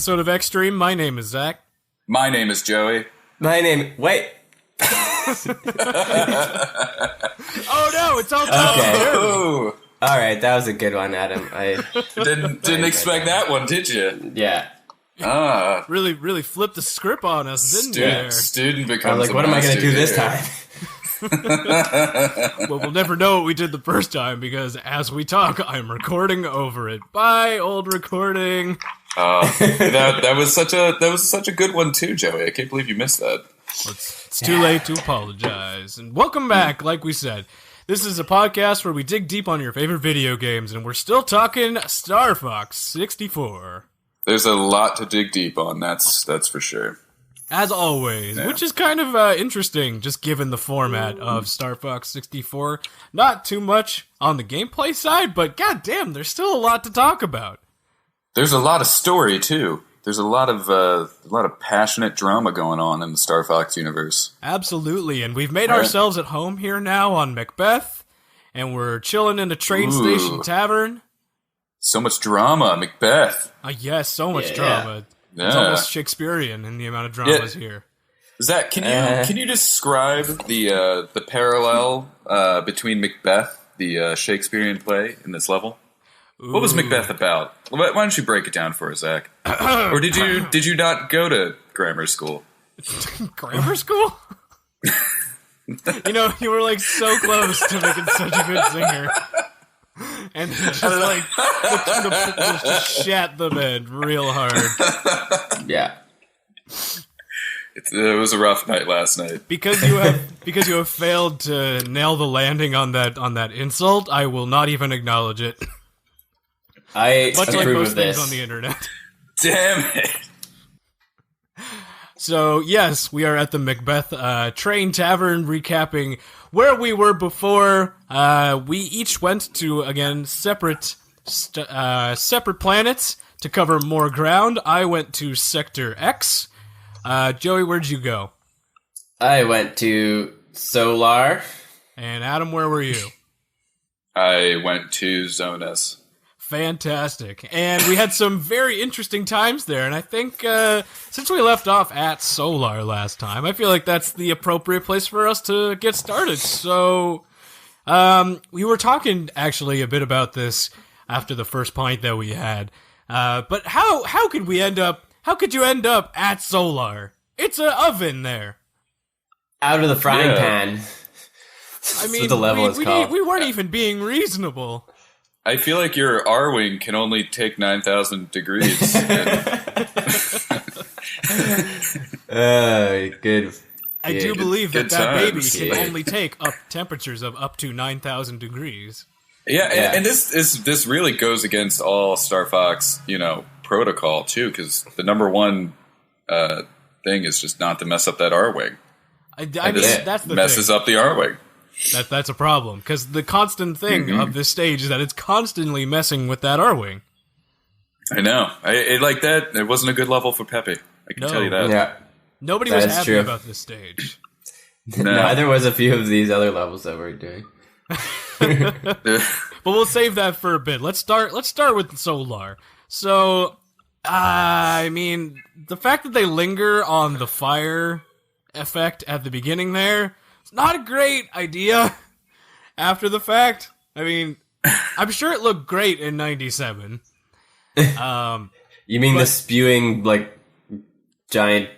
episode of Extreme. My name is Zach. My name is Joey. Wait. Oh no, it's all Tom. Oh, All right, that was a good one, Adam. I didn't expect that one, did you? Yeah. Really flipped the script on us, didn't you? Student I becomes. was like, what am I going to do this time? Well, we'll never know what we did the first time because as we talk, I'm recording over it. Bye, old recording. That was such a good one too, Joey. I can't believe you missed that. It's too late to apologize. And welcome back, like we said. This is a podcast where we dig deep on your favorite video games, and we're still talking Star Fox 64. There's a lot to dig deep on, that's for sure. As always, which is kind of interesting, just given the format of Star Fox 64. Not too much on the gameplay side, but goddamn, there's still a lot to talk about. There's a lot of story too. There's a lot of passionate drama going on in the Star Fox universe. Absolutely, and we've made ourselves at home here now on Macbeth, and we're chilling in a train station tavern. So much drama, Macbeth. Yes, so much drama. Yeah. It's almost Shakespearean in the amount of dramas here. Zach, can you describe the parallel between Macbeth, the Shakespearean play, in this level? Ooh. What was Macbeth about? Why don't you break it down for us, Zach? Or did you not go to grammar school? Grammar school? You were like so close to making such a good singer. And just like just shat the bed real hard. Yeah. It was a rough night last night. Because you have failed to nail the landing on that insult, I will not even acknowledge it. I Much like approve most of this. things on the internet. Damn it. So, yes, we are at the Macbeth Train Tavern, recapping where we were before. We each went to, again, separate planets to cover more ground. I went to Sector X. Joey, where'd you go? I went to Solar. And Adam, where were you? I went to Zone S. Fantastic. And we had some very interesting times there, and I think since we left off at Solar last time, I feel like that's the appropriate place for us to get started. So, we were talking actually a bit about this after the first pint that we had, but how could you end up at Solar? It's an oven there. Out of the frying pan. I mean, what the level is called. We weren't even being reasonable. I feel like your R-Wing can only take 9,000 degrees. Good. I do believe that baby times. can only take up temperatures of up to 9,000 degrees. Yeah, and this really goes against all Star Fox, protocol too, because the number one thing is just not to mess up that R-Wing. I mean, that's the messes thing. up the R-Wing. That's a problem, because the constant thing of this stage is that it's constantly messing with that R-Wing. I know. It wasn't a good level for Pepe. I can tell you that. Yeah. Nobody was happy about this stage. No. Neither was a few of these other levels that we're doing. But we'll save that for a bit. Let's start with Solar. So, I mean, the fact that they linger on the fire effect at the beginning there, it's not a great idea after the fact. I mean, I'm sure it looked great in 97. You mean the spewing, giant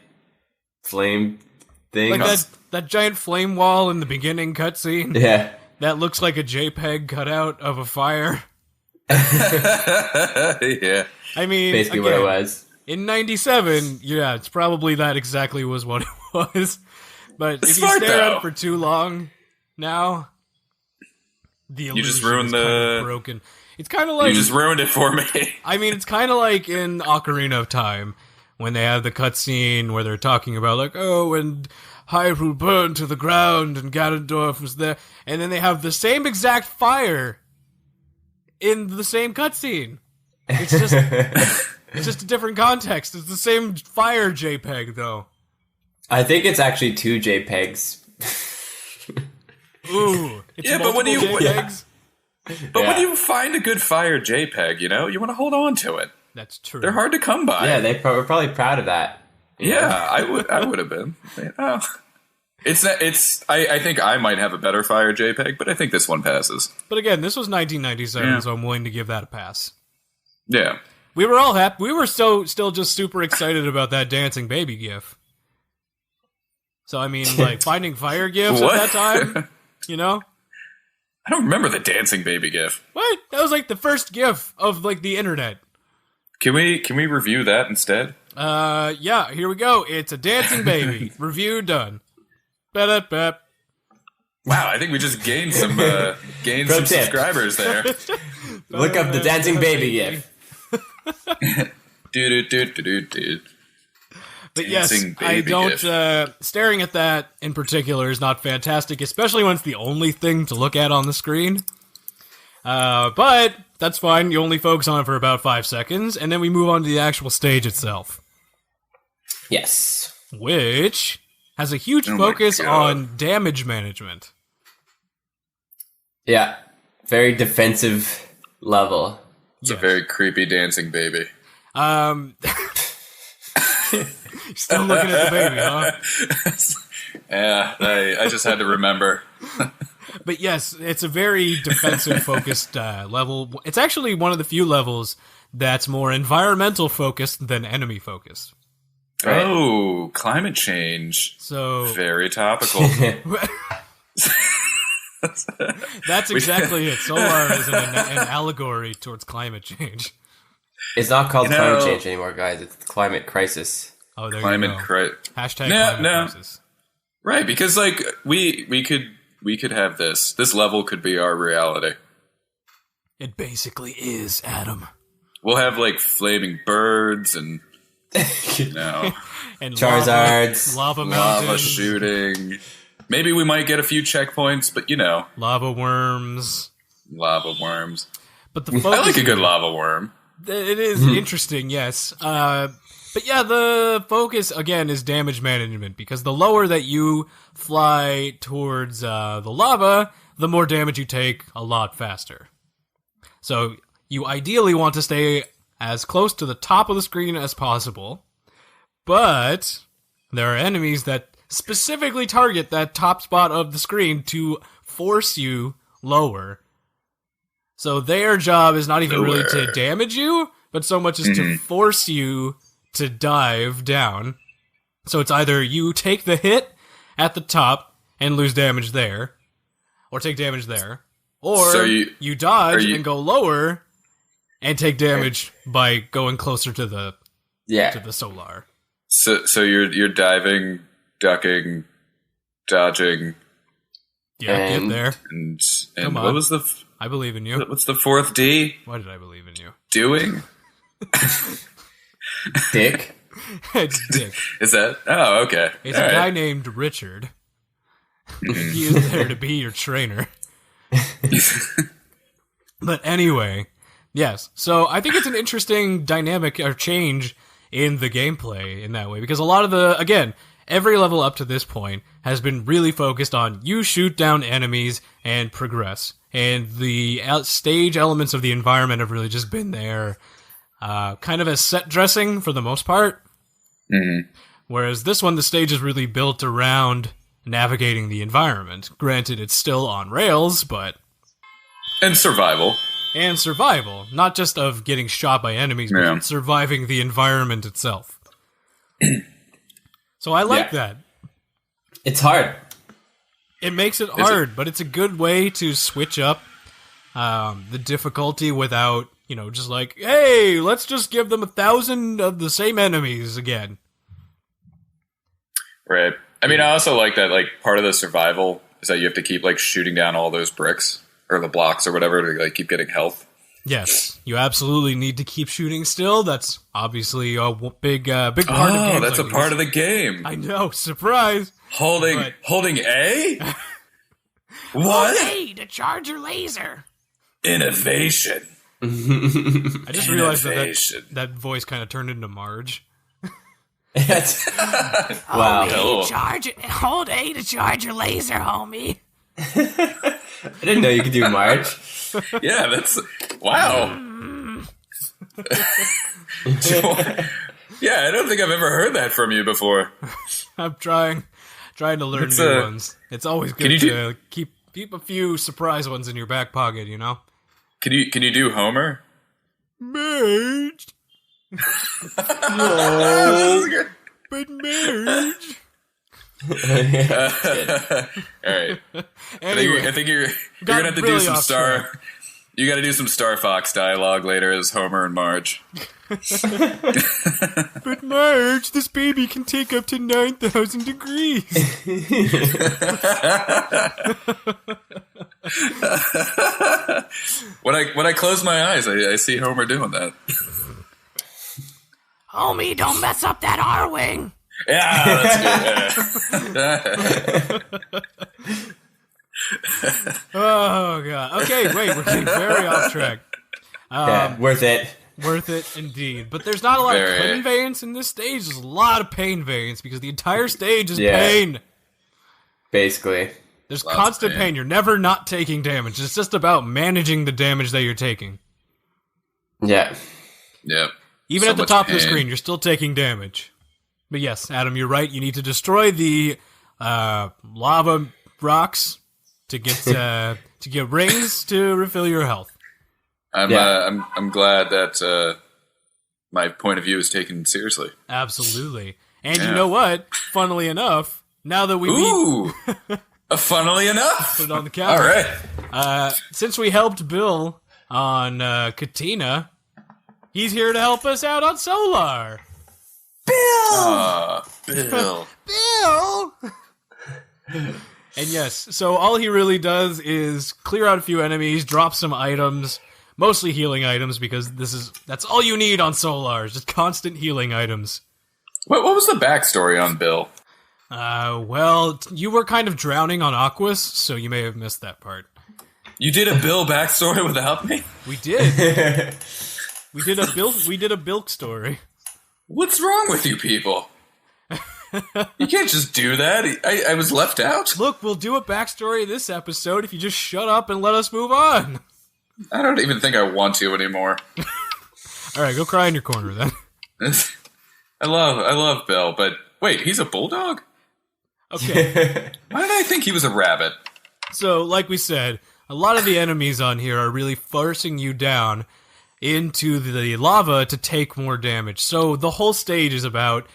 flame thing? Like that giant flame wall in the beginning cutscene? Yeah. That looks like a JPEG cut out of a fire. Yeah. I mean, basically again, what it was. In 97, yeah, it's probably that exactly was what it was. But if you Smart, stare at though. it for too long now, the illusion just ruined is kind of broken. It's kind of like... You just ruined it for me. I mean, it's kind of like in Ocarina of Time, when they have the cutscene where they're talking about, and Hyrule burned to the ground, and Ganondorf was there, and then they have the same exact fire in the same cutscene. It's just... It's just a different context. It's the same fire JPEG, though. I think it's actually two JPEGs. Ooh. It's but JPEGs? when you find a good fire JPEG, you want to hold on to it. That's true. They're hard to come by. Yeah, were probably proud of that. Yeah, I would have been. Oh. I think I might have a better fire JPEG, but I think this one passes. But again, this was 1997, so I'm willing to give that a pass. Yeah. We were all happy. We were still just super excited about that dancing baby gif. So, I mean, like, finding fire gifs at that time, you know? I don't remember the dancing baby gif. What? That was, like, the first gif of, like, the internet. Can we review that instead? Yeah, here we go. It's a dancing baby. Review done. Ba-da-ba. Wow, I think we just gained some subscribers there. Look up the dancing baby gif. Dude. But yes, I don't. Staring at that in particular is not fantastic, especially when it's the only thing to look at on the screen. But that's fine. You only focus on it for about 5 seconds, and then we move on to the actual stage itself. Yes. Which has a huge focus on damage management. Yeah. Very defensive level. It's a very creepy dancing baby. Still looking at the baby, huh? Yeah, I just had to remember. But yes, it's a very defensive-focused level. It's actually one of the few levels that's more environmental-focused than enemy-focused. Right. Oh, climate change. So very topical. That's exactly it. Solar is an allegory towards climate change. It's not called climate change anymore, guys. It's climate crisis. Oh, there climate you go. Hashtag climate crisis. Right, because like we could have this. This level could be our reality. It basically is, Adam. We'll have like flaming birds and and Charizards, lava shooting. Maybe we might get a few checkpoints, but lava worms. But the I like a good lava worm. It is interesting, yes. But yeah, the focus, again, is damage management, because the lower that you fly towards the lava, the more damage you take a lot faster. So you ideally want to stay as close to the top of the screen as possible, but there are enemies that specifically target that top spot of the screen to force you lower. So their job is not even really to damage you, but so much as to force you to dive down. So it's either you take the hit at the top and lose damage there, or take damage there, or so you dodge and go lower and take damage by going closer to the solar. So you're diving, ducking, dodging. Yeah, get there. And what was the? I believe in you. What's the fourth D? Why did I believe in you? Doing. Dick. It's Dick. Is that? Oh, okay. It's a guy named Richard. He is there to be your trainer. But anyway, yes. So I think it's an interesting dynamic or change in the gameplay in that way, because a lot of every level up to this point has been really focused on you shoot down enemies and progress. And the stage elements of the environment have really just been there kind of as set dressing for the most part. Mm-hmm. Whereas this one, the stage is really built around navigating the environment. Granted, it's still on rails, but... And survival. And survival. Not just of getting shot by enemies, but surviving the environment itself. So I like that. It's hard. It makes it hard, but it's a good way to switch up the difficulty without, just like, hey, let's just give them 1,000 of the same enemies again. Right. I mean, I also like that, like, part of the survival is that you have to keep, like, shooting down all those bricks, or the blocks or whatever, to, like, keep getting health. Yes, you absolutely need to keep shooting still. That's obviously a big part of games. Oh, that's a part of the game. I know, surprise. Holding A? What? Hold A to charge your laser. Innovation. I just realized that voice kind of turned into Marge. Wow. Hold A to charge your laser, homie. I didn't know you could do Marge. Yeah, that's... Wow. Yeah, I don't think I've ever heard that from you before. I'm trying to learn new ones. It's always good to keep a few surprise ones in your back pocket, you know? Can you do Homer? Marge! No, but Marge! All right. Anyway, I think you're gonna have to do some Star. You got to do some Star Fox dialogue later as Homer and Marge. But Marge, this baby can take up to 9,000 degrees. When I close my eyes, I see Homer doing that. Homie, don't mess up that R-wing. Yeah, that's good. Oh, God. Okay, wait, we're getting very off track. Yeah, worth it. Worth it, indeed. But there's not a lot of clean variance in this stage. There's a lot of pain variance because the entire stage is pain. Basically. There's constant pain. You're never not taking damage. It's just about managing the damage that you're taking. Yeah. Yep. Even at the top of the screen, you're still taking damage. But yes, Adam, you're right. You need to destroy the lava rocks to get rings to refill your health. I'm glad that my point of view is taken seriously. Absolutely. And you know what? Funnily enough, now that we funnily enough, put it on the counter. All right. Since we helped Bill on Katina, he's here to help us out on Solar. Bill. Bill. Bill. And yes, so all he really does is clear out a few enemies, drop some items, mostly healing items, because that's all you need on Solar, just constant healing items. What was the backstory on Bill? Well, you were kind of drowning on Aquas, so you may have missed that part. You did a Bill backstory without me? We did. We did a Bilk story. What's wrong with you people? You can't just do that. I was left out. Look, we'll do a backstory this episode if you just shut up and let us move on. I don't even think I want to anymore. All right, go cry in your corner then. I love Bill, but wait, he's a bulldog? Okay. Why did I think he was a rabbit? So, like we said, a lot of the enemies on here are really forcing you down into the lava to take more damage. So the whole stage is about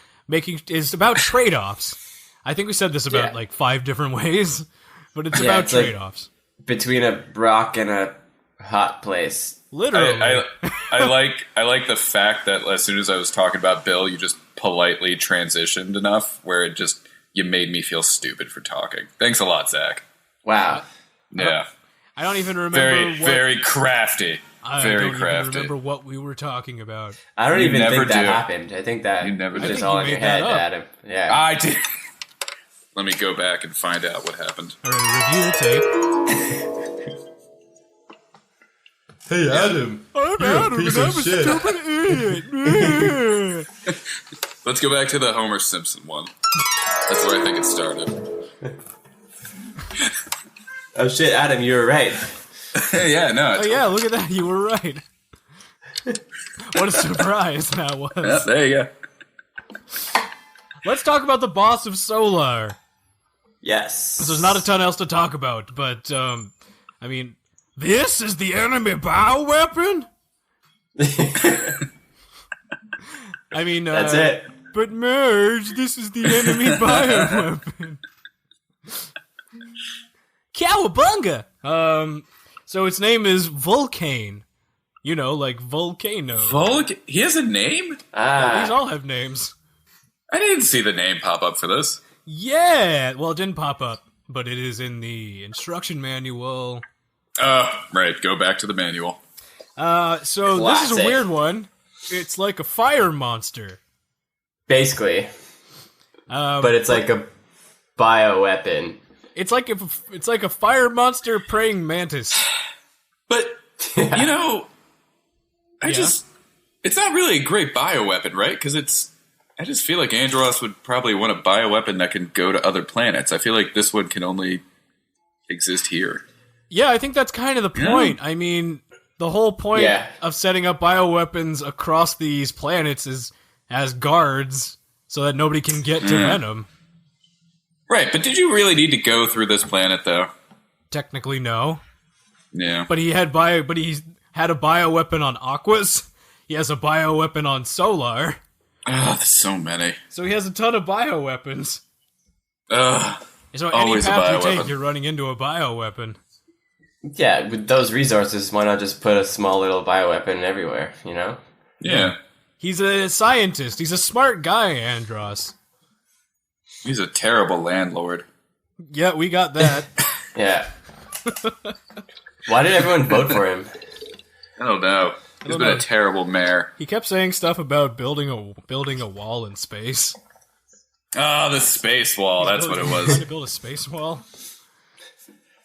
trade-offs. I think we said this about like 5 different ways, but it's about trade-offs. Like between a rock and a hot place. Literally. I like the fact that as soon as I was talking about Bill, you just politely transitioned enough where you made me feel stupid for talking. Thanks a lot, Zach. Wow. Yeah. I don't even remember very crafty. I don't even remember what we were talking about. I don't even think that happened. I think that was just all in your head, Adam. Yeah. I did. Let me go back and find out what happened. All right, review the tape. Hey, Adam. I'm Adam, and I'm a stupid idiot. Let's go back to the Homer Simpson one. That's where I think it started. Oh shit, Adam, you were right. Yeah, no. Oh yeah, look at that. You were right. What a surprise that was. Yeah, there you go. Let's talk about the boss of Solar. Yes. There's not a ton else to talk about, but, I mean, this is the enemy bioweapon? I mean, that's it. But Merge, this is the enemy bioweapon. Cowabunga! So its name is Vulcane. You know, like volcano. He has a name? These all have names. I didn't see the name pop up for this. Yeah! Well, it didn't pop up, but it is in the instruction manual. Right. Go back to the manual. So Classic. This is a weird one. It's like a fire monster. Basically. But it's like a bioweapon. It's like a fire monster praying mantis. But, you know, it's not really a great bioweapon, right? Because I just feel like Andros would probably want a bioweapon that can go to other planets. I feel like this one can only exist here. Yeah, I think that's kind of the point. I mean, The whole point of setting up bioweapons across these planets is as guards so that nobody can get to Venom. Right, but did you really need to go through this planet, though? Technically, no. Yeah. But he had a bioweapon on Aquas. He has a bioweapon on Solar. There's so many. So he has a ton of bioweapons. So always any path a you bioweapon. take, you're running into a bioweapon. Yeah, with those resources, why not just put a small little bioweapon everywhere, you know? Yeah. He's a scientist. He's a smart guy, Andros. He's a terrible landlord. Yeah, we got that. Yeah. Why did everyone vote for him? I don't know. He's been a terrible mayor. He kept saying stuff about building a wall in space. Oh, the space wall. That's what it was. To build a space wall.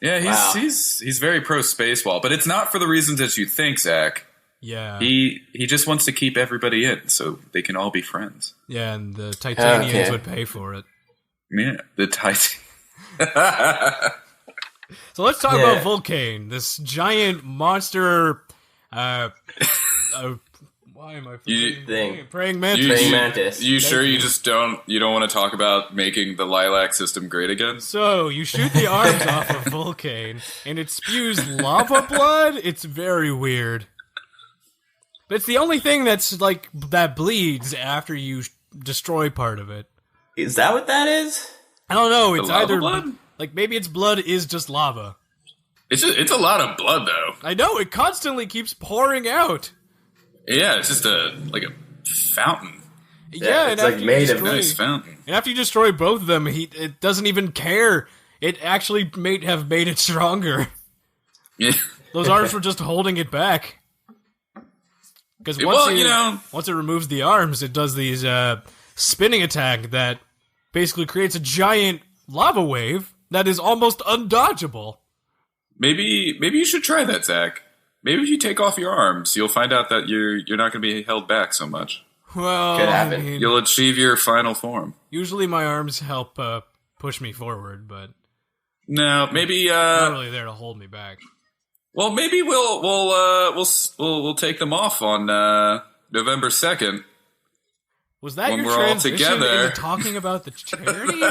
Yeah, he's very pro space wall, but it's not for the reasons that you think, Zach. Yeah. He just wants to keep everybody in so they can all be friends. Yeah, and the Titanians would pay for it. Yeah, the Titan. So let's talk about Vulcane, this giant monster. Why am I forgetting? Praying mantis. Praying mantis. You sure you just don't want to talk about making the lilac system great again? So you shoot the arms off of Vulcane, and it spews lava blood. It's very weird. But it's the only thing that bleeds after you destroy part of it. Is that what that is? I don't know. It's lava either blood? Maybe its blood is just lava. It's a lot of blood though. I know, it constantly keeps pouring out. Yeah, it's just a fountain. Yeah, it's like made of nice fountain. And after you destroy both of them, it doesn't even care. It actually may have made it stronger. Yeah. Those arms were just holding it back. Because once it removes the arms, it does these spinning attack that basically creates a giant lava wave that is almost undodgeable. Maybe you should try that, Zach. Maybe if you take off your arms, you'll find out that you're not going to be held back so much. Well, could happen. You'll achieve your final form. Usually, my arms help push me forward, but no, maybe not really there to hold me back. Well, maybe we'll take them off on November 2nd. Was that when your we're all transition together. into talking about the charity?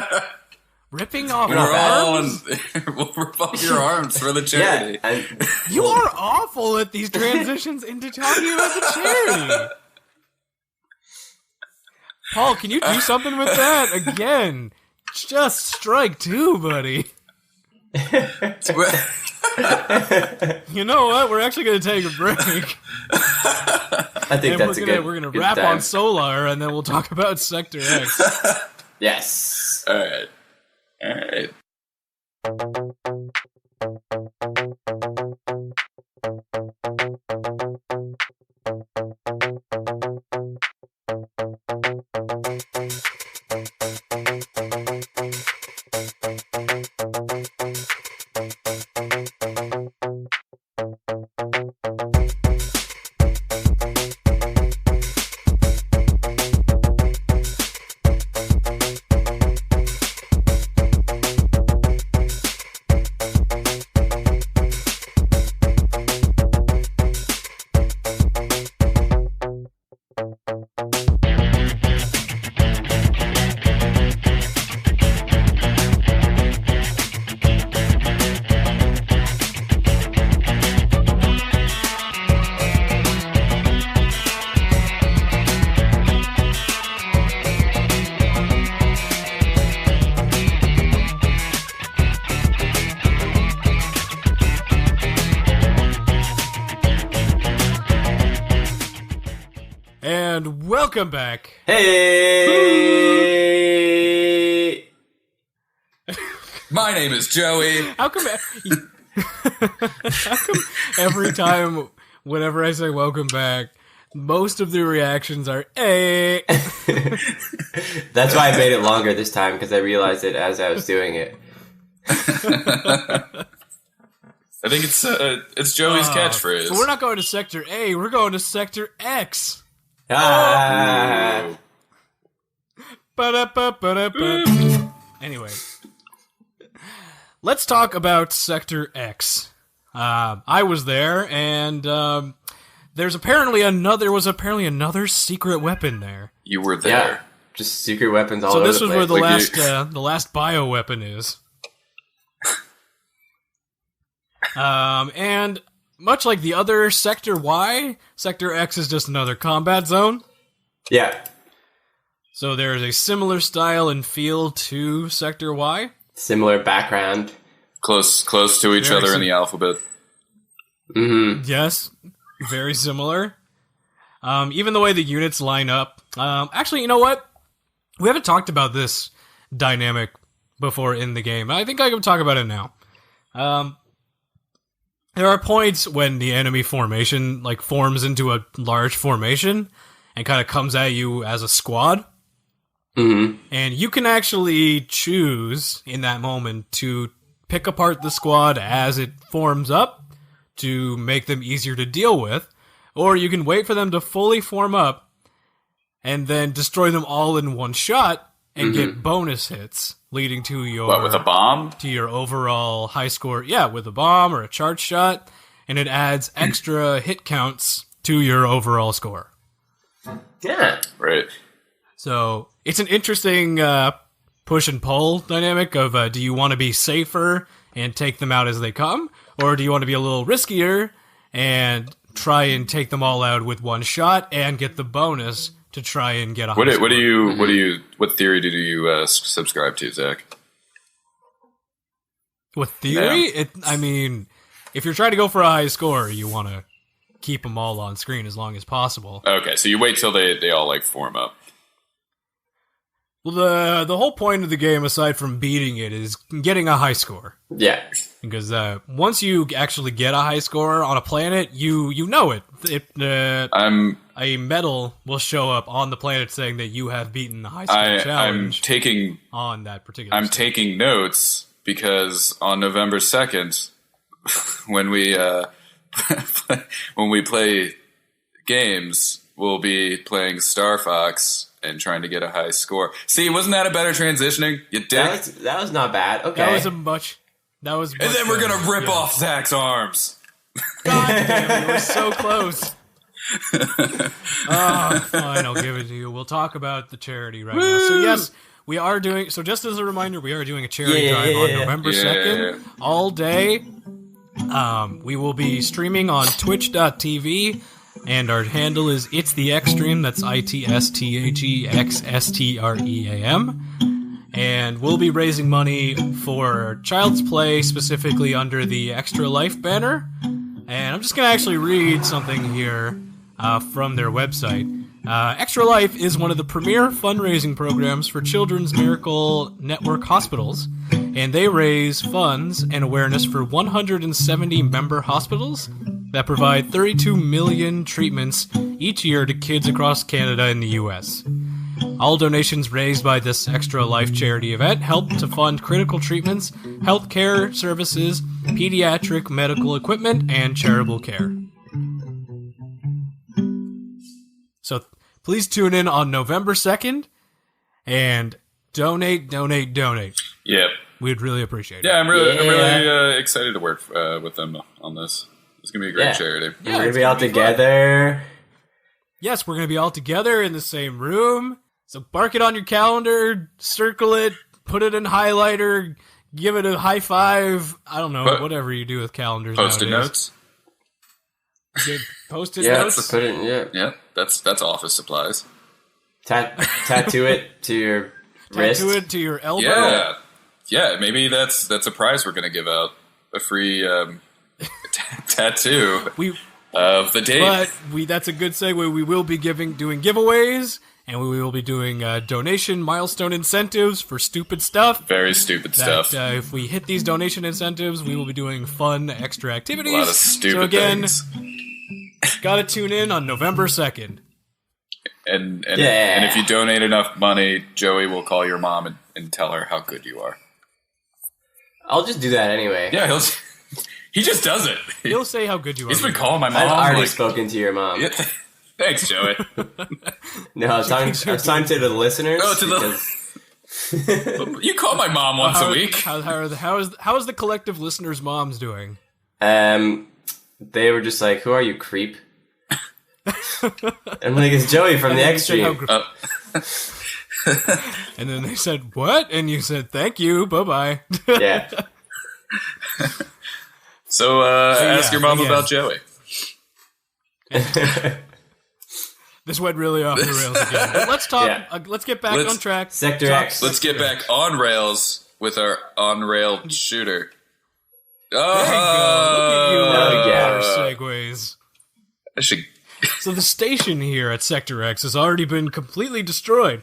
Ripping off arms? We'll rip off your arms for the charity. Yeah, you are awful at these transitions into talking about the charity. Paul, can you do something with that? Again, just strike two, buddy. You know what? We're actually going to take a break. I think that's a good. We're going to wrap time. on Solar, and then we'll talk about Sector X. Yes. All right. And welcome back. Hey! My name is Joey. How come every time, whenever I say welcome back, most of the reactions are, hey. That's why I made it longer this time, because I realized it as I was doing it. I think it's Joey's catchphrase. So we're not going to Sector A, we're going to Sector X. Ah. Anyway, let's talk about Sector X. I was there, and there was apparently another secret weapon there. You were there. Yeah, just secret weapons all So over this the was place. where the last bioweapon is. And much like the other Sector Y, Sector X is just another combat zone. Yeah. So there is a similar style and feel to Sector Y. Similar background. Close to each other in the alphabet. Mm-hmm. Yes, very similar. Even the way the units line up. Actually, you know what? We haven't talked about this dynamic before in the game. I think I can talk about it now. There are points when the enemy formation forms into a large formation and kind of comes at you as a squad. Mm-hmm. And you can actually choose in that moment to pick apart the squad as it forms up to make them easier to deal with, or you can wait for them to fully form up and then destroy them all in one shot and get bonus hits, leading to your... What, with a bomb? To your overall high score. Yeah, with a bomb or a charge shot, and it adds extra hit counts to your overall score. Yeah. Right. So it's an interesting push and pull dynamic of do you want to be safer and take them out as they come, or do you want to be a little riskier and try and take them all out with one shot and get the bonus to try and get a high score? What theory do you subscribe to, Zach? With theory? Yeah. I mean, if you're trying to go for a high score, you want to keep them all on screen as long as possible. Okay, so you wait till they all form up. Well, the whole point of the game, aside from beating it, is getting a high score. Yeah. Because once you actually get a high score on a planet, you know it. A medal will show up on the planet saying that you have beaten the high score challenge. On that particular. I'm taking notes because on November 2nd, when we play games, we'll be playing Star Fox and trying to get a high score. See, wasn't that a better transitioning? You dick. That was not bad. Okay. That was and then we're gonna rip off Zach's arms. God damn, we were so close. Oh, fine, I'll give it to you. We'll talk about the charity right now. So yes, we are doing. So just as a reminder, we are doing a charity drive on November 2nd, all day. We will be streaming on Twitch.tv. And our handle is It's the Extreme. That's ITSTAGXSTREAM. And we'll be raising money for Child's Play, specifically under the Extra Life banner. And I'm just going to actually read something here from their website. Extra Life is one of the premier fundraising programs for Children's Miracle Network hospitals. And they raise funds and awareness for 170 member hospitals that provide 32 million treatments each year to kids across Canada and the U.S. All donations raised by this Extra Life charity event help to fund critical treatments, healthcare services, pediatric medical equipment, and charitable care. So please tune in on November 2nd and donate. Yep. We'd really appreciate it. Yeah, I'm really excited to work with them on this. It's going to be a great charity. Yeah, we're going to be all together. Yes, we're going to be all together in the same room. So mark it on your calendar, circle it, put it in highlighter, give it a high five. I don't know, whatever you do with calendars Post-it nowadays. notes? Post-it notes? Put it, Yeah, that's office supplies. Tattoo it to your wrist. Tattoo it to your elbow? Yeah, maybe that's a prize we're going to give out. A free... tattoo of the date. But that's a good segue. We will be doing giveaways, and we will be doing donation milestone incentives for stupid stuff. Very stupid stuff. If we hit these donation incentives, we will be doing fun extra activities. A lot of stupid things. Gotta tune in on November 2nd. And if you donate enough money, Joey will call your mom and tell her how good you are. I'll just do that anyway. Yeah, he just does it. He'll say how good you are. He's been calling my mom. I've already spoken to your mom. Yeah, thanks, Joey. No, I was talking to the listeners. Oh, you call my mom once a week. How is the collective listeners' moms doing? They were just like, "Who are you, creep?" I'm like, "It's Joey from the Extreme." And then they said, "What?" And you said, "Thank you, bye-bye." Yeah. So ask your mom about Joey. This went really off the rails again. But let's talk. Yeah. Let's get back on track. Sector X. Let's get back on rails with our on-rail shooter. Oh, There you go. Look at you, yeah. segues. I should. So the station here at Sector X has already been completely destroyed,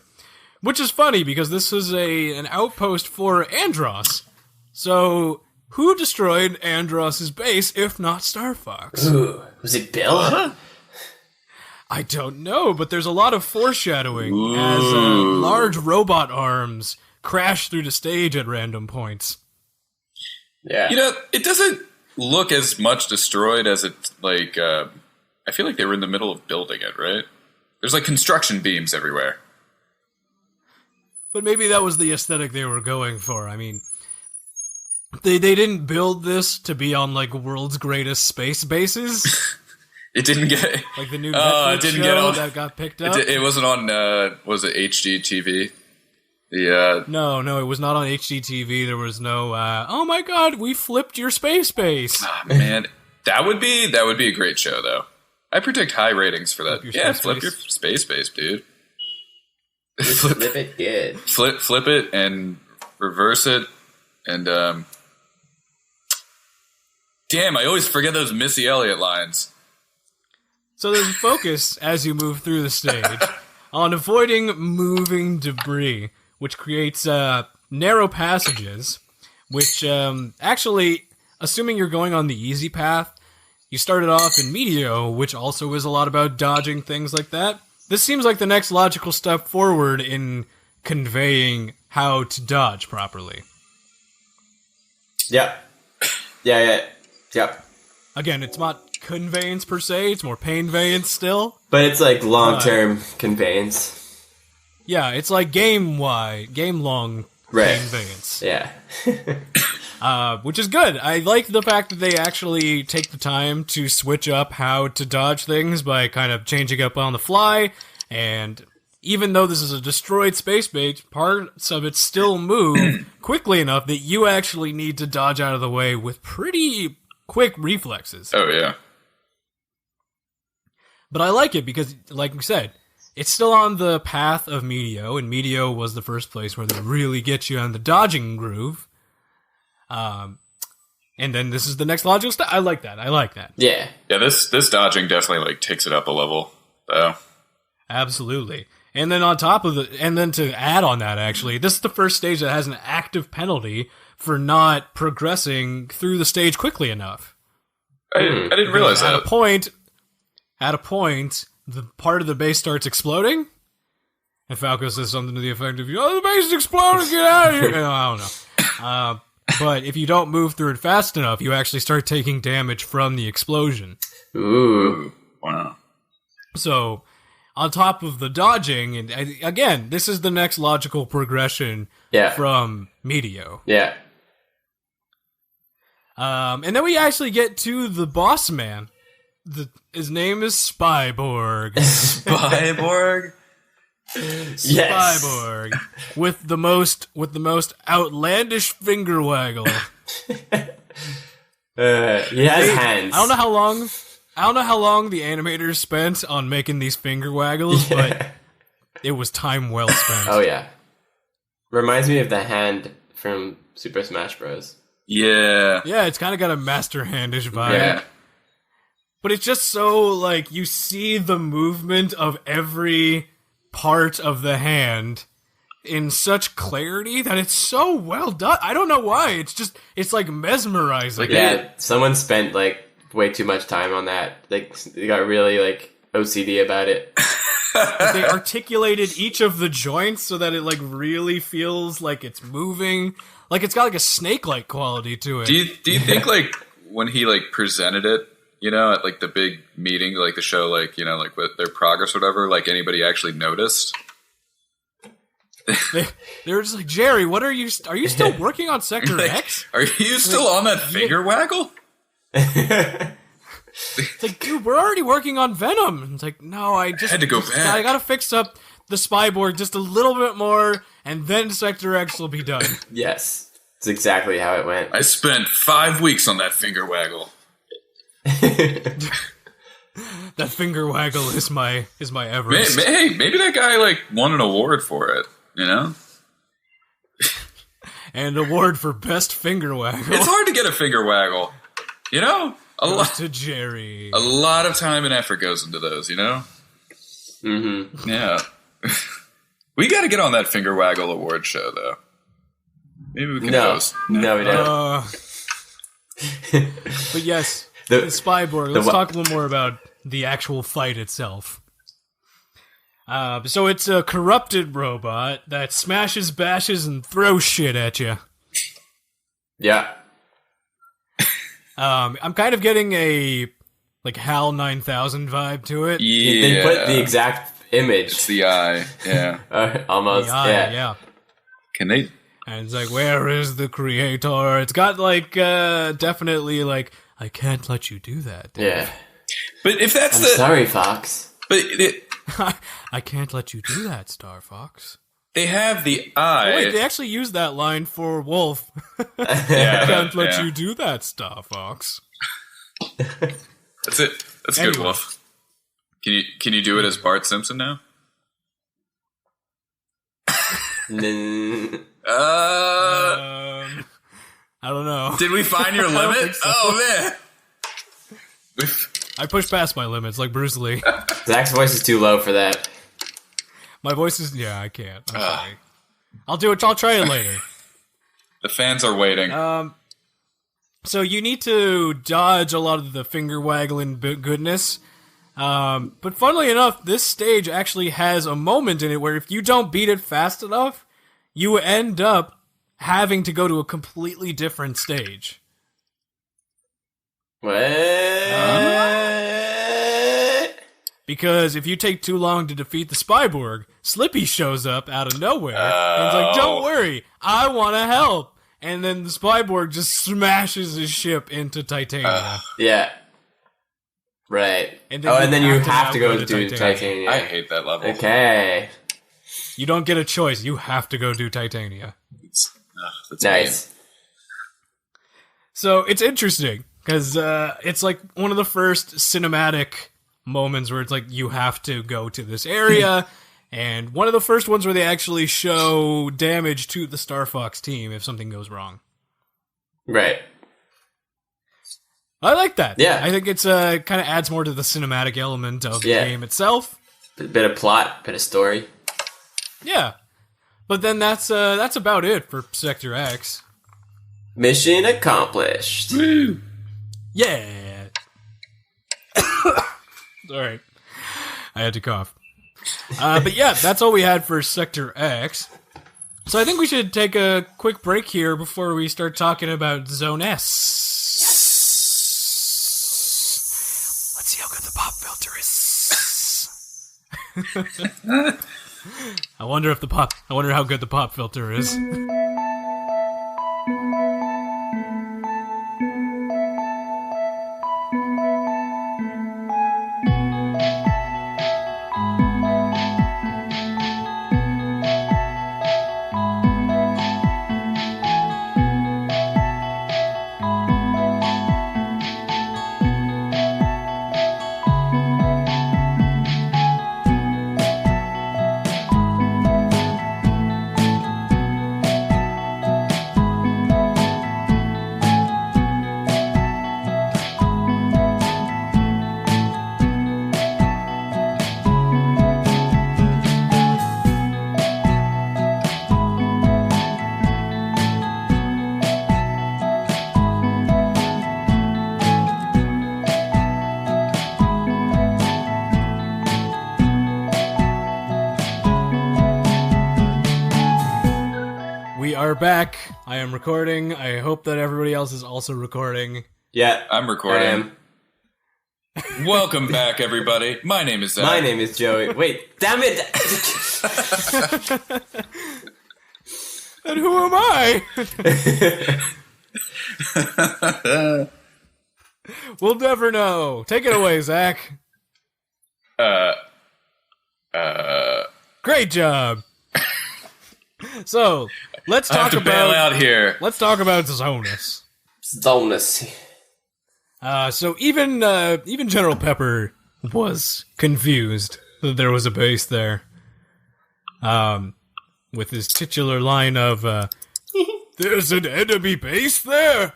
which is funny because this is an outpost for Andros. So who destroyed Andros's base if not Star Fox? Ooh, was it Bill? Huh? I don't know, but there's a lot of foreshadowing as large robot arms crash through the stage at random points. Yeah. You know, it doesn't look as much destroyed as it, like, I feel like they were in the middle of building it, right? There's, like, construction beams everywhere. But maybe that was the aesthetic they were going for. I mean, they didn't build this to be on, like, world's greatest space bases. It didn't get... Like the new Netflix show that got picked up. It wasn't on, was it HGTV? No, it was not on HGTV. There was no, oh my god, we flipped your space base. Oh, man, that would be a great show, though. I predict high ratings for that. Flip your space base, dude. Flip it good. Flip it and reverse it, and damn, I always forget those Missy Elliott lines. So there's a focus as you move through the stage on avoiding moving debris, which creates narrow passages, which actually, assuming you're going on the easy path, you started off in Meteo, which also is a lot about dodging things like that. This seems like the next logical step forward in conveying how to dodge properly. Yep. Yep. Again, it's not conveyance per se, it's more painveyance still. But it's like long-term conveyance. Yeah, it's like game-long painveyance. Yeah. Which is good. I like the fact that they actually take the time to switch up how to dodge things by kind of changing up on the fly, and even though this is a destroyed space base, parts of it still move quickly enough that you actually need to dodge out of the way with pretty quick reflexes. Oh, yeah. But I like it because, like we said, it's still on the path of Meteo, and Meteo was the first place where they really get you on the dodging groove. And then this is the next logical step. I like that. Yeah. Yeah, this dodging definitely, like, takes it up a level, though. Absolutely. And then to add on that, actually, this is the first stage that has an active penalty for not progressing through the stage quickly enough. I didn't realize that. At a point, the part of the base starts exploding, and Falco says something to the effect of, "Oh, the base is exploding, get out of here!" I don't know. But if you don't move through it fast enough, you actually start taking damage from the explosion. Ooh. Wow. So, on top of the dodging, and again, this is the next logical progression from Meteo. Yeah. And then we actually get to the boss man. His name is Spyborg. Spyborg? Yes. Spyborg. With the most outlandish finger waggle. He has hands. I don't know how long the animators spent on making these finger waggles, but it was time well spent. Oh yeah. Reminds me of the hand from Super Smash Bros. Yeah. Yeah, it's kind of got a Master Handish vibe. Yeah. But it's just so, like, you see the movement of every part of the hand in such clarity that it's so well done. I don't know why. It's like mesmerizing. Yeah, someone spent, like, way too much time on that. Like, they got really, like, OCD about it. They articulated each of the joints so that it, like, really feels like it's moving. Like, it's got, like, a snake-like quality to it. Do you think, like, when he, like, presented it, you know, at, like, the big meeting, like, the show, like, you know, like, with their progress or whatever, like, anybody actually noticed? They were just like, Jerry, are you still working on Sector X? Are you still on that finger waggle? It's like, dude, we're already working on Venom. And it's like, no, I had to go back. I gotta fix up the Spyborg just a little bit more, and then Sector X will be done. Yes. It's exactly how it went. I spent 5 weeks on that finger waggle. That finger waggle is my Everest. Hey, maybe that guy like won an award for it, you know? And award for best finger waggle. It's hard to get a finger waggle, you know? A lot to Jerry. A lot of time and effort goes into those, you know? Mm-hmm. Yeah. We got to get on that finger waggle award show, though. Maybe we can host. No, we don't. But yes, the Spyborg. Let's talk a little more about the actual fight itself. So it's a corrupted robot that smashes, bashes, and throws shit at you. Yeah. I'm kind of getting a like HAL 9000 vibe to it. Yeah. They put the exact image. It's the eye, yeah. Almost, The eye, yeah. Can they... And it's like, where is the creator? It's got like, definitely like, I can't let you do that. Yeah. But if that's I'm sorry, Fox. But I can't let you do that, Star Fox. they have the eye. Oh, wait, they actually used that line for Wolf. Yeah, I can't let you do that, Star Fox. That's it. That's good, Wolf. Can you do it as Bart Simpson now? I don't know. Did we find your limit? So. Oh man. I pushed past my limits like Bruce Lee. Zach's voice is too low for that. My voice is... Yeah, I can't. I'm sorry. I'll do it. I'll try it later. The fans are waiting. So you need to dodge a lot of the finger waggling goodness. But funnily enough, this stage actually has a moment in it where if you don't beat it fast enough, you end up having to go to a completely different stage. What? Because if you take too long to defeat the Spyborg, Slippy shows up out of nowhere and it's like, don't worry, I want to help. And then the Spyborg just smashes his ship into Titania. Yeah. Right. And then you have to go do Titania. I hate that level. Okay. You don't get a choice. You have to go do Titania. That's Nice. mean. So it's interesting because it's like one of the first cinematic moments where it's like you have to go to this area, and one of the first ones where they actually show damage to the Star Fox team if something goes wrong. Right. I like that. Yeah. I think it's kind of adds more to the cinematic element of the game itself. A bit of plot, bit of story. Yeah. But then that's about it for Sector X. Mission accomplished. Woo. Yeah. Sorry. I had to cough. But yeah, that's all we had for Sector X. So I think we should take a quick break here before we start talking about Zone S. Let's see how good the pop filter is. I wonder how good the pop filter is. Are back. I am recording. I hope that everybody else is also recording. Yeah, I'm recording. Welcome back, everybody. My name is Zach. My name is Joey. Wait, damn it! And who am I? We'll never know. Take it away, Zach. Great job. So let's I have talk to bail about out here. let's talk about Zonus. Dullness. So even General Pepper was confused that there was a base there. With his titular line of "There's an enemy base there."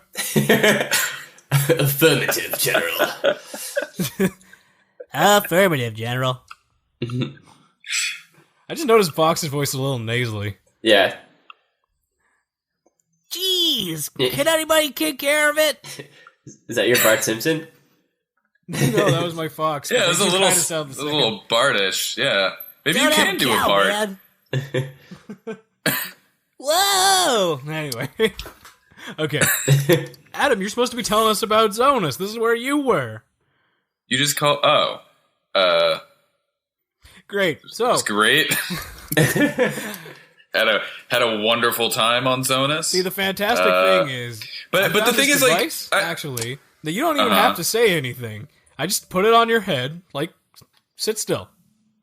Affirmative, General. Affirmative, General. I just noticed Fox's voice is a little nasally. Yeah. Jeez, can anybody take care of it? Is that your Bart Simpson? No, that was my Fox. Yeah, it was a They little, kinda sound the a same. little Bartish. Yeah, maybe Don't you have can a do a cow, Bart. man. Whoa! Anyway. Okay. Adam, you're supposed to be telling us about Zonus. This is where you were. You just call. Great. So, It's great. had a wonderful time on Zonus. see, the fantastic thing is, but I the found thing this is, like, device, I- actually, that you don't even have to say anything. I just put it on your head, like, sit still.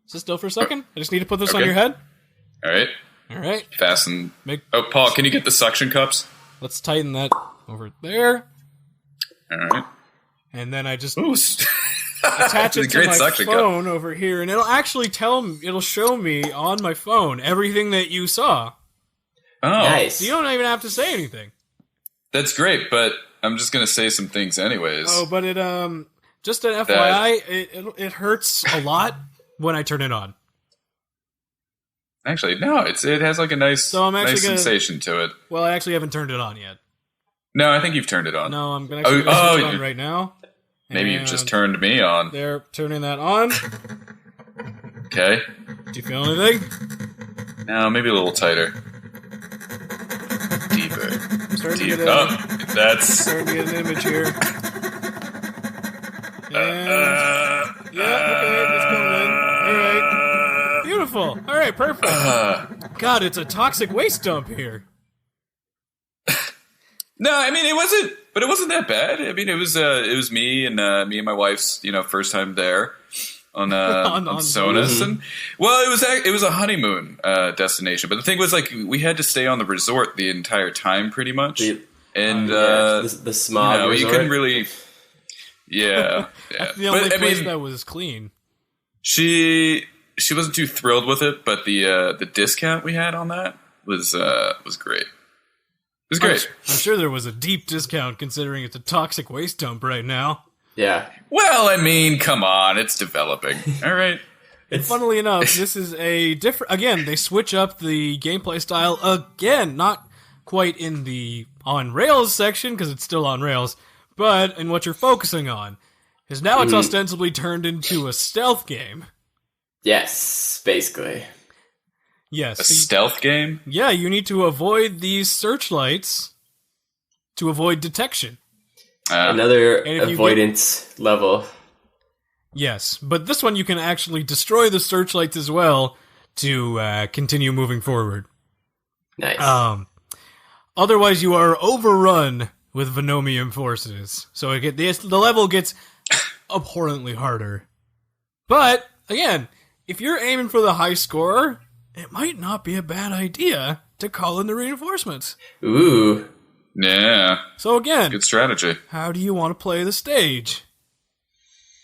Sit still for a second. I just need to put this on Okay. your head. All right, All right. fasten. Make, Oh, Paul, can you get the suction cups? let's tighten that over there. All right. And then I just Ooh, attach it it's a to great my suction cup. phone over here, and it'll actually it'll show me on my phone everything that you saw. Oh, Nice. So you don't even have to say anything. that's great. But I'm just gonna say some things anyways. Oh, but it just an FYI, it hurts a lot when I turn it on. Actually, no. It has like a nice, So I'm actually nice gonna- sensation to it. Well, I actually haven't turned it on yet. No, I think you've turned it on. No, I'm gonna Oh, switch it you- on right now. Maybe you've And just turned me on. They're turning that on. Okay. Do you feel anything? Now maybe a little tighter. Deeper. I'm starting to Deep. get Oh, a, that's. starting to get an image here. And yeah, okay, it's coming in. All right, beautiful. All right, perfect. God, it's a toxic waste dump here. No, I mean it wasn't that bad. I mean it was me and my wife's first time there on On Zonus, and well it was a honeymoon destination. But the thing was like we had to stay on the resort the entire time pretty much, and the smog you resort. couldn't really. Yeah, yeah. That's the only But, place that was clean. she wasn't too thrilled with it, but the discount we had on that was great. It was great. I'm sure there was a deep discount considering it's a toxic waste dump right now. Yeah. Well, I mean, come on, it's developing. All right. Funnily enough, this is a different. Again, they switch up the gameplay style again, not quite in the on rails section because it's still on rails, but in what you're focusing on. Because now it's ostensibly turned into a stealth game. Yes, basically. Yes. A stealth game? Yeah, you need to avoid these searchlights to avoid detection. Another and if you avoidance level. Yes, but this one you can actually destroy the searchlights as well to continue moving forward. Nice. Otherwise, you are overrun with Venomium forces, so the level gets abhorrently harder. But again, if you're aiming for the high score, it might not be a bad idea to call in the reinforcements. Ooh. Yeah. So again, Good strategy. how do you want to play the stage?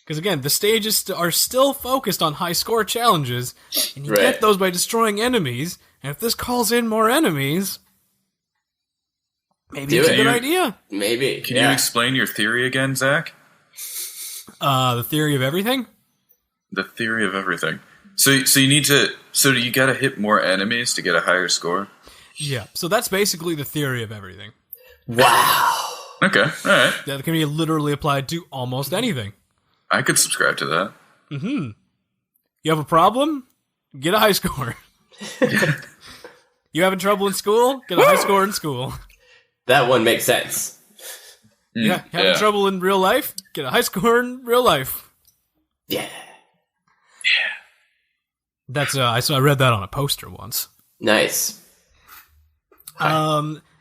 Because again, the stages are still focused on high score challenges, and you Right. get those by destroying enemies. And if this calls in more enemies, maybe it's a good idea. Maybe. Can you explain your theory again, Zach? The theory of everything. The theory of everything. So you need to. So you got to hit more enemies to get a higher score. Yeah, so that's basically the theory of everything. Wow. Okay. All right. That can be literally applied to almost anything. I could subscribe to that. You have a problem? Get a high score. You having trouble in school? Get a high score in school. That one makes sense. Yeah, having trouble in real life? Get a high score in real life. Yeah. That's I read that on a poster once. Nice.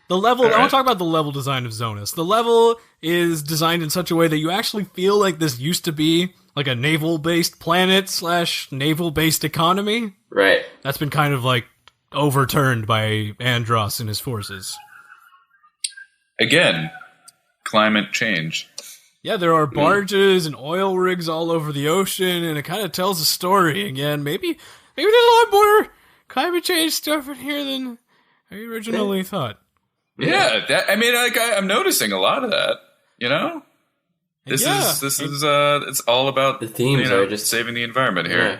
The level, All I want right. to talk about the level design of Zonus. The level is designed in such a way that you actually feel like this used to be like a naval-based planet / naval-based economy. Right. That's been kind of like overturned by Andros and his forces. Again, climate change. Yeah, there are barges and oil rigs all over the ocean, and it kind of tells a story. Again, maybe there's a lot more climate change stuff in here than I originally thought. Yeah, I'm noticing a lot of that. You know, this is it's all about The themes are just saving the environment here. Yeah.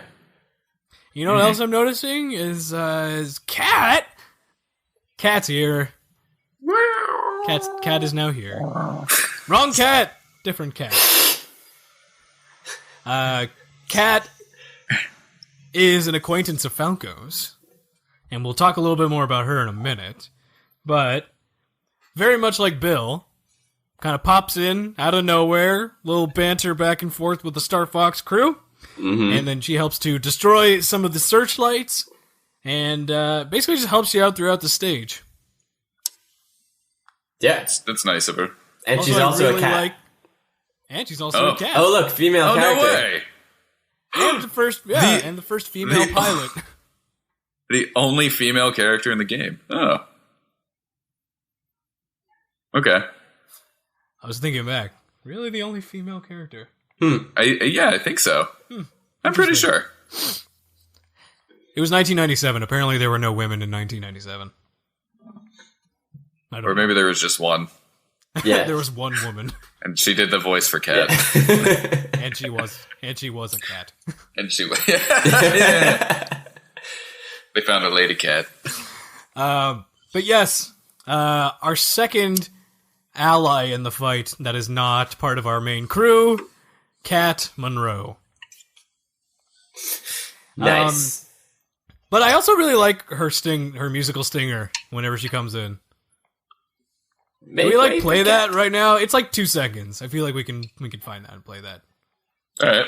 You know what else I'm noticing is Cat. Cat's here. Cat is now here. Wrong cat. Different cat. Cat is an acquaintance of Falco's, and we'll talk a little bit more about her in a minute. But very much like Bill, kind of pops in out of nowhere, little banter back and forth with the Star Fox crew, and then she helps to destroy some of the searchlights, and basically just helps you out throughout the stage. Yeah. That's nice of her. And she's also a cat. And she's also a cat. Oh, look, female Oh, character. no way! And the first female pilot. The only female character in the game. Oh. Okay. I was thinking back. Really, the only female character? I think so. I'm pretty sure. It was 1997. Apparently, there were no women in 1997. I don't Or know. maybe there was just one. Yeah. There was one woman, And she did the voice for Cat. and she was a cat. And she yeah. They found a lady cat. But yes, our second ally in the fight that is not part of our main crew, Cat Monroe. Nice. But I also really like her musical stinger whenever she comes in. Can we like play that right now? It's like 2 seconds. I feel like we can find that and play that. All right.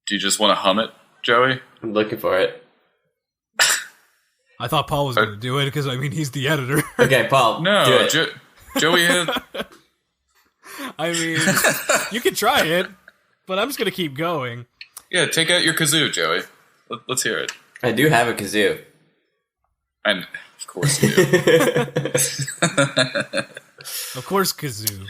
Do you just want to hum it, Joey? I'm looking for it. I thought Paul was going to do it because I mean he's the editor. Okay, Paul. do No, it. Joey had... I mean, you can try it, but I'm just going to keep going. Yeah, take out your kazoo, Joey. Let's hear it. I do have a kazoo. And of course you do. Of course, Kazoo.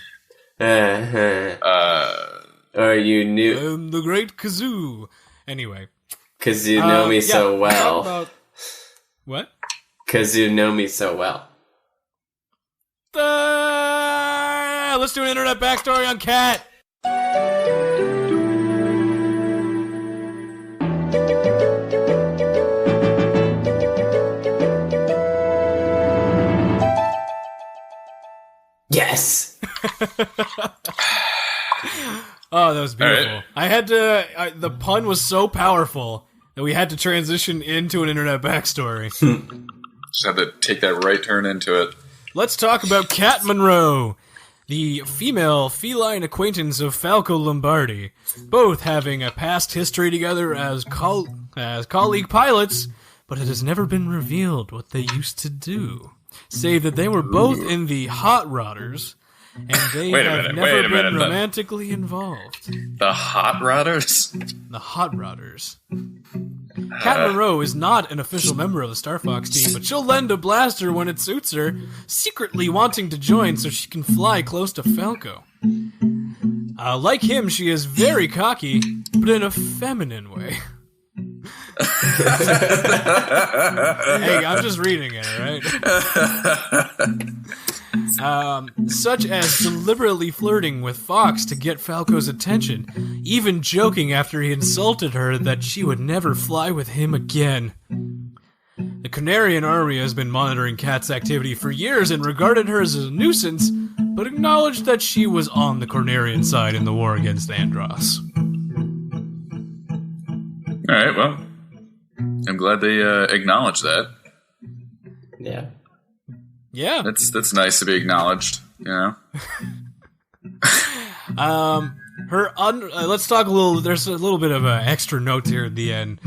Or you knew I'm the great Kazoo. Anyway. Kazoo know me so talk well. about- What? Kazoo know me so well. Let's do an internet backstory on Cat. Yes. Oh, that was beautiful. All right. I had to. The pun was so powerful that we had to transition into an internet backstory. Just had to take that right turn into it. Let's talk about Cat Monroe, the female feline acquaintance of Falco Lombardi, both having a past history together as colleague pilots, but it has never been revealed what they used to do, save that they were both in the Hot Rodders, and they have never been romantically involved. The Hot Rodders? The Hot Rodders. Cat Monroe is not an official member of the Star Fox team, but she'll lend a blaster when it suits her, secretly wanting to join so she can fly close to Falco. Like him, she is very cocky, but in a feminine way. Hey, I'm just reading it, alright? Such as deliberately flirting with Fox to get Falco's attention, even joking after he insulted her that she would never fly with him again. The Canarian Army has been monitoring Kat's activity for years and regarded her as a nuisance, but acknowledged that she was on the Cornarian side in the war against Andros. Alright, well, I'm glad they acknowledged that. Yeah. Yeah. That's nice to be acknowledged, you know? Let's talk a little. There's a little bit of extra notes here at the end.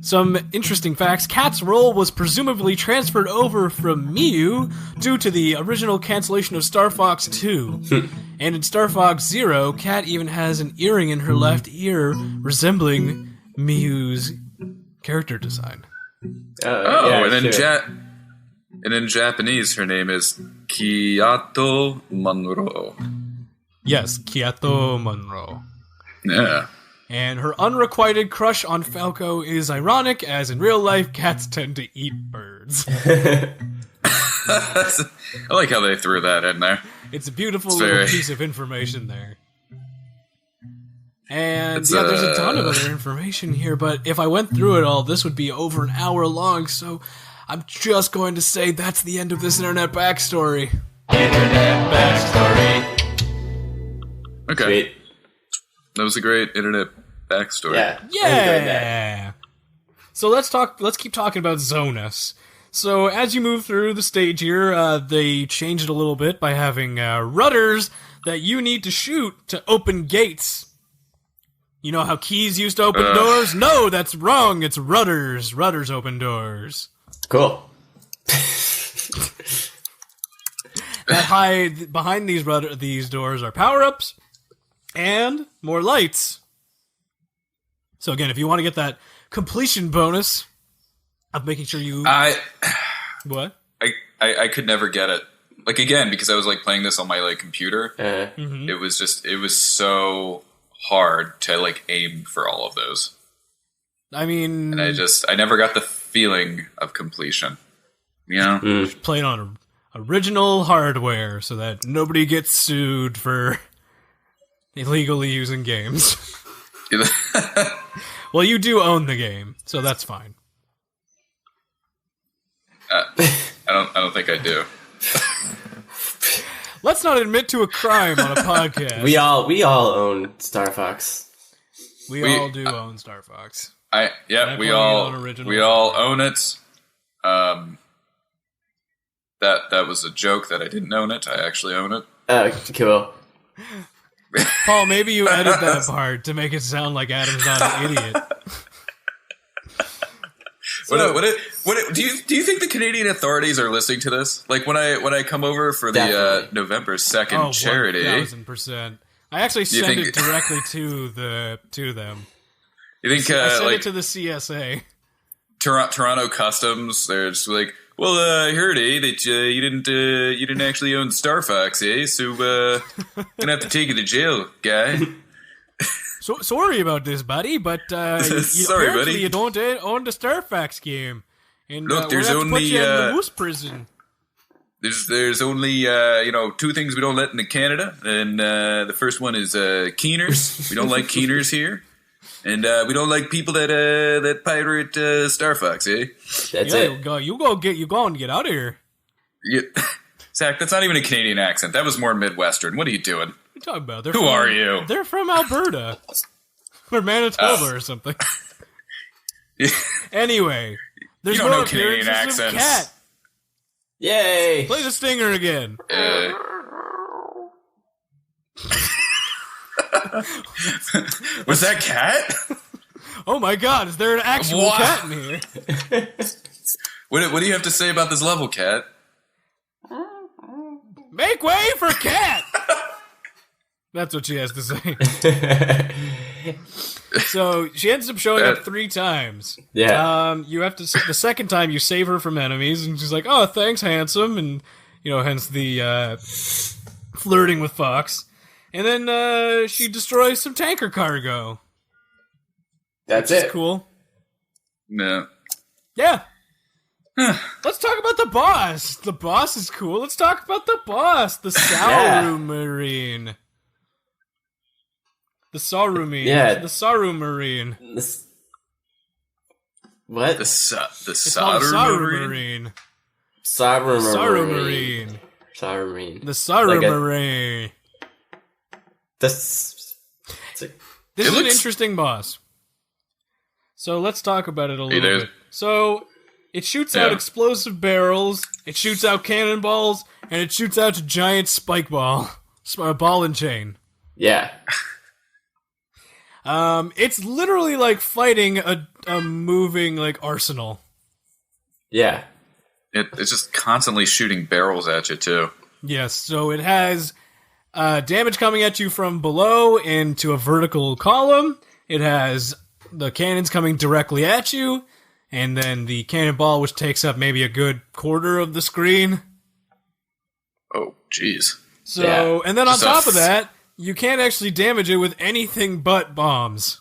Some interesting facts. Kat's role was presumably transferred over from Miyu due to the original cancellation of Star Fox 2. And in Star Fox Zero, Kat even has an earring in her left ear resembling Miyu's character design. And in Japanese, her name is Kiyato Monroe. Yes, Kiyato Monroe. Yeah. And her unrequited crush on Falco is ironic, as in real life, cats tend to eat birds. I like how they threw that in there. It's a beautiful little piece of information there. And there's a ton of other information here, but if I went through it all, this would be over an hour long, so I'm just going to say that's the end of this internet backstory. Internet backstory. Okay. Sweet. That was a great internet backstory. Yeah. I enjoyed that. So let's keep talking about Zonus. So as you move through the stage here, they changed it a little bit by having rudders that you need to shoot to open gates. You know how keys used to open doors? No, that's wrong. It's rudders. Rudders open doors. Cool. Behind these doors are power-ups and more lights. So again, if you want to get that completion bonus of making sure you... What? I could never get it. Like, again, because I was, like, playing this on my, like, computer. It was so hard to, like, aim for all of those. I mean... And I never got the feeling of completion. You know? Playing on original hardware so that nobody gets sued for illegally using games. Well, you do own the game, so that's fine. I don't think I do. Let's not admit to a crime on a podcast. We all own Star Fox. We all do own Star Fox. We all own it. That was a joke that I didn't own it. I actually own it. Cool. Paul, maybe you edit that part to make it sound like Adam's not an idiot. Do you think the Canadian authorities are listening to this? Like when I come over for the November 2nd charity, 1000%. I actually sent it directly to them. You think I sent it to the CSA? Toronto Customs? They're just like, well, I heard that you didn't actually own Star Fox, so gonna have to take you to jail, guy. So sorry about this, buddy, but you don't own the Star Fox game. And look, there's we'll have to only put you in the Moose prison. There's only two things we don't let in Canada, and the first one is keeners. We don't like keeners here, and we don't like people that pirate Star Fox. That's it. You go and get out of here. Yeah. Zach, that's not even a Canadian accent. That was more Midwestern. What are you doing? What are you talking about? Who are you? They're from Alberta. Or Manitoba or something. Yeah. Anyway, there's you don't more know Canadian appearances of accents. Cat. Yay! Play the stinger again. Was that Cat? Oh my god, is there an actual cat in here? What do you have to say about this level, Cat? Make way for Cat! That's what she has to say. So she ends up showing up 3 times. Yeah. You have to. The second time you save her from enemies, and she's like, "Oh, thanks, handsome," and hence the flirting with Fox. And then she destroys some tanker cargo. That's which it. is cool. No. Yeah. Let's talk about the boss. The boss is cool. Let's talk about the boss, the Saru Marine. The Saru Marine. Yeah. The Saru Marine. What? The Saru Marine? Saru Marine. Saru Marine. Saru Marine. The Saru Marine. This is an interesting boss. So let's talk about it a little bit. So it shoots out explosive barrels, it shoots out cannonballs, and it shoots out a giant spike ball and chain. Yeah. It's literally like fighting a moving like arsenal. Yeah. It's just constantly shooting barrels at you too. Yes, so it has damage coming at you from below into a vertical column. It has the cannons coming directly at you, and then the cannonball, which takes up maybe a good quarter of the screen. Oh, jeez. So, Yeah. and then on Just top of that, you can't actually damage it with anything but bombs.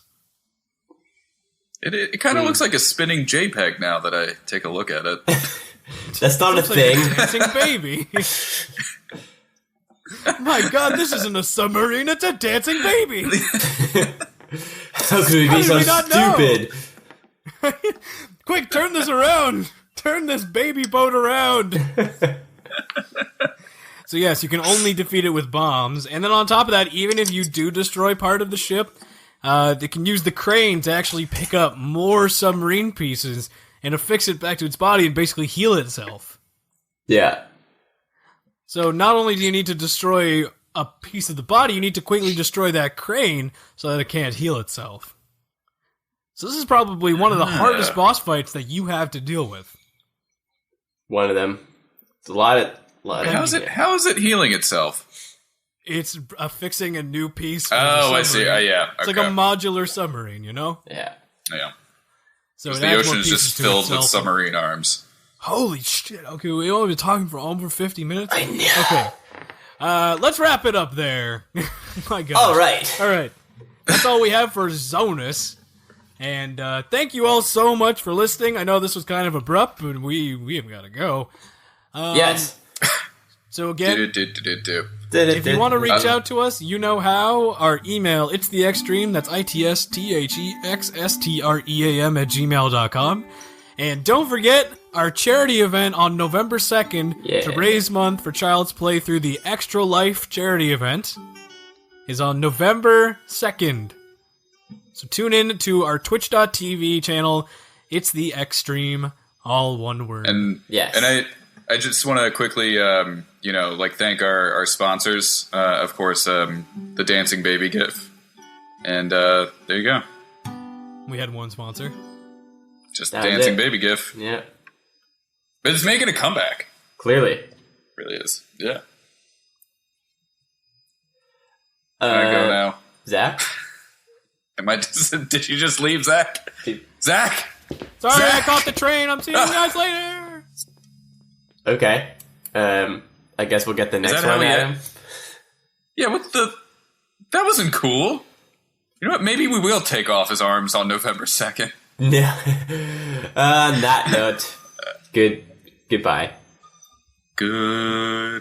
It kind of looks like a spinning JPEG now that I take a look at it. That's not a It's like thing. a dancing baby. My God, this isn't a submarine; it's a dancing baby. How could we How be did so we not know? stupid? Quick, turn this around! Turn this baby boat around! So yes, you can only defeat it with bombs, and then on top of that, even if you do destroy part of the ship, they can use the crane to actually pick up more submarine pieces and affix it back to its body and basically heal itself. Yeah. So not only do you need to destroy a piece of the body, you need to quickly destroy that crane so that it can't heal itself. So this is probably one of the hardest boss fights that you have to deal with. One of them. It's a lot of. How is it healing itself? It's affixing a new piece. For Oh, the I see. submarine. Yeah. It's like a modular submarine, you know? Yeah. Yeah. So The ocean is just filled with submarine arms. Holy shit! Okay, we only been talking for over 50 minutes. I know. Okay, let's wrap it up there. My God. All right. All right. That's all we have for Zonus. And thank you all so much for listening. I know this was kind of abrupt, but we have got to go. Yes. So again, Do. if you want to reach out to us, you know how. Our email, it's the Extreme, that's ITSTHEXSTREAM @gmail.com. And don't forget, our charity event on November 2nd to raise month for Child's Play through the Extra Life charity event is on November 2nd. So tune in to our twitch.tv channel, It's the Extreme, all one word. And Yes. And I just want to quickly, thank our sponsors. Of course, the Dancing Baby GIF. And there you go. We had one sponsor. Just That was Dancing it. Baby GIF. Yeah. But it's making a comeback. Clearly. It really is. Yeah. Can I go now? Zach? Did you just leave, Zach? Zach! Sorry, Zach! I caught the train. I'm seeing you guys later. Okay. I guess we'll get the next that how one, we Adam. Yeah, that wasn't cool. You know what? Maybe we will take off his arms on November 2nd. No. On that note, goodbye. Goodbye.